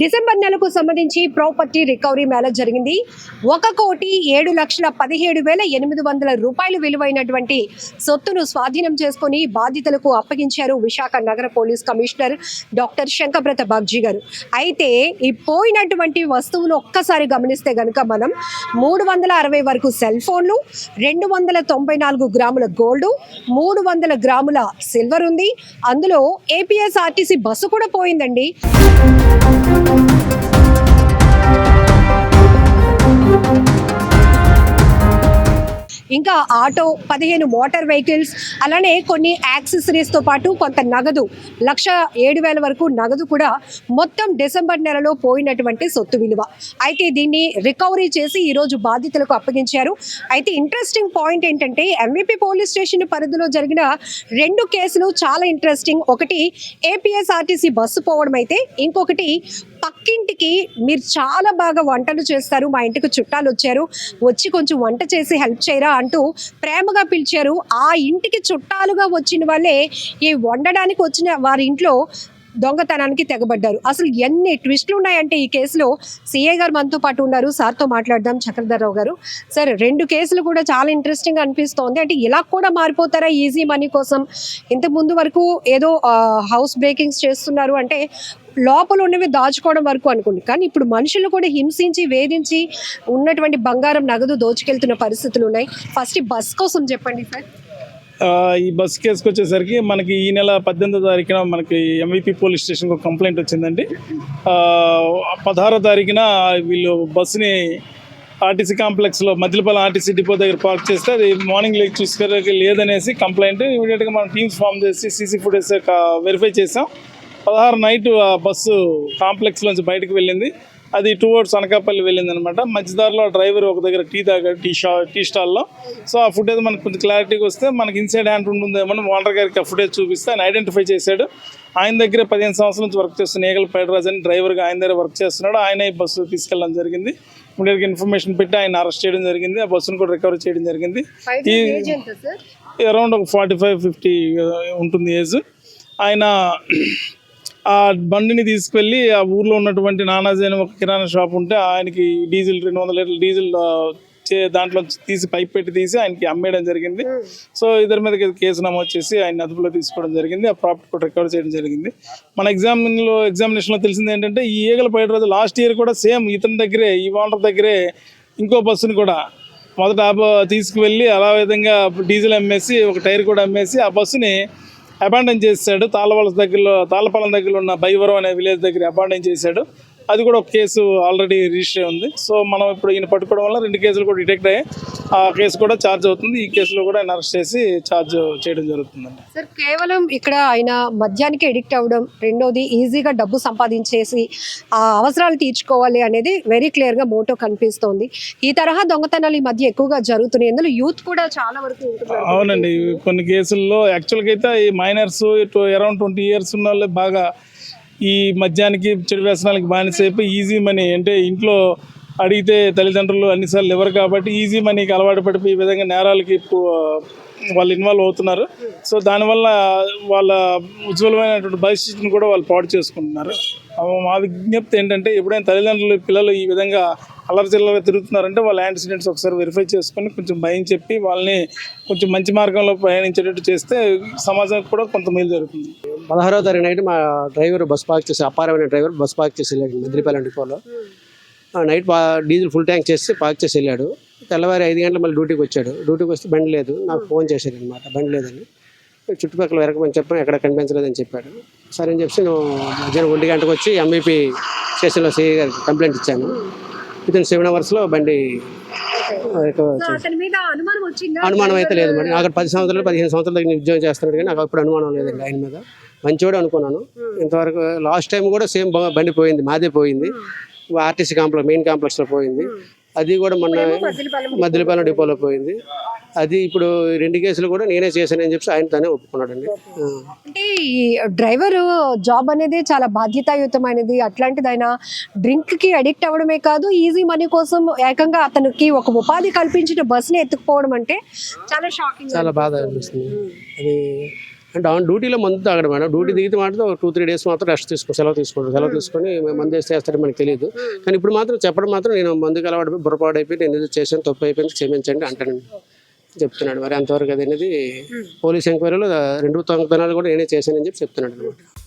December నెలకు సంబంధించి property recovery Mela జరిగింది. 1,07,17,800 రూపాయలు విలువైనటువంటి సొత్తును స్వాధీనం చేసుకుని బాధితులకు అప్పగించారు విశాఖ నగర police commissioner doctor Shankhabrata Bagchi గారు. అయితే ఈ పోయినటువంటి వస్తువులు ఒక్కసారి గమనిస్తే గనుక మనం 360 వరకు సెల్ ఫోన్లు, 294 గ్రాముల గోల్డ్, 300 గ్రాముల సిల్వర్ ఉంది. అందులో ఏపీఎస్ఆర్టీసీ బస్సు కూడా పోయిందండి. ఇంకా ఆటో, 15 మోటార్ వెహికల్స్, అలానే కొన్ని యాక్సెసరీస్తో పాటు కొంత నగదు 1,07,000 వరకు నగదు కూడా మొత్తం డిసెంబర్ నెలలో పోయినటువంటి సొత్తు విలువ. అయితే దీన్ని రికవరీ చేసి ఈరోజు బాధితులకు అప్పగించారు. అయితే ఇంట్రెస్టింగ్ పాయింట్ ఏంటంటే ఎంవిపి పోలీస్ స్టేషన్ పరిధిలో జరిగిన 2 కేసులు చాలా ఇంట్రెస్టింగ్. ఒకటి ఏపీఎస్ఆర్టీసీ బస్సు పోవడం అయితే, ఇంకొకటి పక్కింటికి మీరు చాలా బాగా వంటలు చేస్తారు, మా ఇంటికి చుట్టాలు వచ్చారు, వచ్చి కొంచెం వంట చేసి హెల్ప్ చేయరా అంటూ ప్రేమగా పిలిచారు. ఆ ఇంటికి చుట్టాలుగా వచ్చిన వాళ్ళే ఈ వండడానికి వచ్చిన వారి ఇంట్లో దొంగతనానికి తెగబడ్డారు. అసలు ఎన్ని ట్విస్టులు ఉన్నాయంటే ఈ కేసులో. సిఐ గారు మనతో పాటు ఉన్నారు, సార్తో మాట్లాడదాం. చక్రధర్రావు గారు, సార్ 2 కేసులు కూడా చాలా ఇంట్రెస్టింగ్ అనిపిస్తోంది. అంటే ఇలా కూడా మారిపోతారా ఈజీ మనీ కోసం? ఇంతకు ముందు వరకు ఏదో హౌస్ బ్రేకింగ్స్ చేస్తున్నారు అంటే లోపల ఉన్నవి దాచుకోవడం వరకు అనుకోండి, కానీ ఇప్పుడు మనుషులు కూడా హింసించి వేధించి ఉన్నటువంటి బంగారం నగదు దోచుకెళ్తున్న పరిస్థితులు ఉన్నాయి. ఫస్ట్ ఈ బస్ కోసం చెప్పండి సార్. ఈ బస్ కేసుకు వచ్చేసరికి మనకి ఈ నెల 18వ తారీఖున మనకి ఎంవిపి పోలీస్ స్టేషన్కి ఒక కంప్లైంట్ వచ్చిందండి. 16వ తారీఖున వీళ్ళు బస్సుని ఆర్టీసీ కాంప్లెక్స్లో మద్దిలపాలెం ఆర్టీసీ డిపో దగ్గర పార్క్ చేస్తే అది మార్నింగ్ లేక్ చూసుకోవడానికి లేదనేసి కంప్లైంట్. ఇమీడియట్గా మనం టీమ్స్ ఫామ్ చేసి సీసీ ఫుటేజ్ వెరిఫై చేసాం. 16 నైట్ ఆ బస్సు కాంప్లెక్స్లోంచి బయటకు వెళ్ళింది. అది టువర్డ్స్ అనకాపల్లి వెళ్ళింది అనమాట. మధ్యదారిలో డ్రైవర్ ఒక దగ్గర టీ తాగాడు, టీ స్టాల్లో. సో ఆ ఫుటేజ్ మనకు కొంచెం క్లారిటీగా వస్తే మనకి ఇన్సైడ్ హ్యాండ్ ఉంటుందేమో ఓనర్ గారికి ఆ ఫుటేజ్ చూపిస్తే ఆయన ఐడెంటిఫై చేశాడు. ఆయన దగ్గర 15 సంవత్సరాల నుంచి వర్క్ చేస్తున్న ఏగల పేడరాజు అని డ్రైవర్గా ఆయన దగ్గర వర్క్ చేస్తున్నాడు. ఆయన ఈ బస్సు తీసుకెళ్ళడం జరిగింది. ఇమీడియట్గా ఇన్ఫర్మేషన్ పెట్టి ఆయన అరెస్ట్ చేయడం జరిగింది. ఆ బస్సును కూడా రికవర్ చేయడం జరిగింది. ఈ అరౌండ్ ఒక 45-50 ఉంటుంది ఏజ్. ఆయన ఆ బండిని తీసుకెళ్ళి ఆ ఊర్లో ఉన్నటువంటి నానాజీ అని ఒక కిరాణా షాప్ ఉంటే ఆయనకి డీజిల్ 200 లీటర్ల డీజిల్ దాంట్లో తీసి పైప్ పెట్టి తీసి ఆయనకి అమ్మేయడం జరిగింది. సో ఇద్దరి మీద కేసు నమోదు చేసి ఆయన అదుపులో తీసుకోవడం జరిగింది. ఆ ప్రాపర్టీ కూడా రికవర్ చేయడం జరిగింది. మన ఎగ్జామినేషన్లో తెలిసింది ఏంటంటే ఈ ఈగల పైడరాజు లాస్ట్ ఇయర్ కూడా సేమ్ ఇతని దగ్గరే, ఈ ఓనర్ దగ్గరే ఇంకో బస్సుని కూడా మొదట తీసుకువెళ్ళి అలా విధంగా డీజిల్ అమ్మేసి ఒక టైర్ కూడా అమ్మేసి ఆ బస్సుని అబాండన్ చేశాడు. తాళ్ళపాలెం దగ్గర ఉన్న బైవరం అనే విలేజ్ దగ్గర అబాండన్ చేశాడు. అది కూడా ఒక కేసు ఆల్రెడీ రిజిస్టర్ ఉంది. సో మనం ఇప్పుడు ఈయన పట్టుకోవడం వల్ల 2 కేసులు కూడా డిటెక్ట్ అయ్యాయి. ఆ కేసు కూడా ఛార్జ్ అవుతుంది. ఈ కేసులో కూడా ఆయన అరెస్ట్ చేసి ఛార్జ్ చేయడం జరుగుతుందండి. సార్ కేవలం ఇక్కడ ఆయన మద్యానికి ఎడిక్ట్ అవ్వడం, రెండోది ఈజీగా డబ్బు సంపాదించేసి ఆ అవసరాలు తీర్చుకోవాలి అనేది వెరీ క్లియర్గా మోటో కనిపిస్తోంది. ఈ తరహా దొంగతనాలు ఈ మధ్య ఎక్కువగా జరుగుతున్నాయి. ఇందులో యూత్ కూడా చాలా వరకు ఉంటున్నారు. అవునండి, కొన్ని కేసుల్లో యాక్చువల్గా అయితే ఈ మైనర్స్ అరౌండ్ 20 years ఉన్న వాళ్ళే బాగా ఈ మద్యానికి చెడు వ్యసనాలకి బానిసైపోయి ఈజీ మనీ అంటే ఇంట్లో అడిగితే తల్లిదండ్రులు అన్నిసార్లు ఇవ్వరు కాబట్టి ఈజీ మనీకి అలవాటు పడిపోయి ఈ విధంగా నేరాలకి వాళ్ళు ఇన్వాల్వ్ అవుతున్నారు. సో దానివల్ల వాళ్ళ ఉజ్వలమైనటువంటి భవిష్యత్తును కూడా వాళ్ళు పాడు చేసుకుంటున్నారు. మా విజ్ఞప్తి ఏంటంటే ఎప్పుడైనా తల్లిదండ్రులు పిల్లలు ఈ విధంగా అల్లరిచిల్లరగా తిరుగుతున్నారంటే వాళ్ళ యాంటిసిడెంట్స్ ఒకసారి వెరిఫై చేసుకొని కొంచెం భయం చెప్పి వాళ్ళని కొంచెం మంచి మార్గంలో ప్రయాణించేటట్టు చేస్తే సమాజానికి కూడా కొంత మేలు జరుగుతుంది. 16వ తారీఖు నైట్ మా డ్రైవర్ బస్ పార్క్ చేసి, అపారమైన డ్రైవర్ బస్ పార్క్ చేసి వెళ్ళాడు మద్దిలపాలెం డిపోలో. నైట్ డీజిల్ ఫుల్ ట్యాంక్ చేసి పార్క్ చేసి వెళ్ళాడు. తెల్లవారి 5 గంటలకు మళ్ళీ డ్యూటీకి వచ్చాడు. డ్యూటీకి వస్తే బండి లేదు. నాకు ఫోన్ చేశాడు అనమాట, బండి లేదని. చుట్టుపక్కల వెరకమని చెప్పాను, ఎక్కడ కనిపించలేదని చెప్పాడు. సరే అని చెప్పి నేను మధ్యాహ్నం 1 గంటకు వచ్చి ఎంవిపి స్టేషన్లో సిఐ గారికి కంప్లైంట్ ఇచ్చాను. వితిన్ 7 hours బండి అనుమానం అయితే లేదు మేడం. నాకు 10 సంవత్సరాలు 15 సంవత్సరాల దగ్గర ఉద్యోగం చేస్తున్నాడు, కానీ నాకు అప్పుడు అనుమానం లేదండి ఆయన మీద. మంచివాడు అనుకున్నాను. ఇంతవరకు లాస్ట్ టైం కూడా సేమ్ బండి పోయింది, మాదే పోయింది. ఆర్టీసీ మెయిన్ కాంప్లెక్స్లో పోయింది. అది కూడా మొన్న మద్దిలపాలెం డిపోలో పోయింది. అది ఇప్పుడు 2 కేసులు కూడా నేనే చేశానని చెప్పి ఆయన తానే ఒప్పుకున్నాడండి. అంటే ఈ డ్రైవర్ జాబ్ అనేది చాలా బాధ్యతాయుతమైనది. అట్లాంటిది ఆయన డ్రింక్ కి అడిక్ట్ అవ్వడమే కాదు, ఈజీ మనీ కోసం ఏకంగా అతనికి ఒక ఉపాధి కల్పించిన బస్సుని ఎత్తుకుపోవడం అంటే చాలా షాకింగ్, చాలా బాధ అనిపిస్తుంది. అది అంటే ఆన్ డ్యూటీలో మందు తాగడం మేడం. డ్యూటీ దిగితే మాత్రం 2-3 డేస్ మాత్రం రెస్ట్ సెలవు తీసుకొని మందు వేస్తే వేస్తాడని మనకు తెలియదు. కానీ ఇప్పుడు మాత్రం చెప్పడం మాత్రం నేను మందుకు అలవాటు బుర్రపాడైపోయి నేను ఏదో చేశాను, తప్పు అయిపోయింది, క్షమించండి అంటానండి చెప్తున్నాడు. మరి అంతవరకు అది అనేది పోలీస్ ఎంక్వైరీలో 2 దొంగతనాలు కూడా నేనే చేశానని చెప్పి చెప్తున్నాడు అనమాట.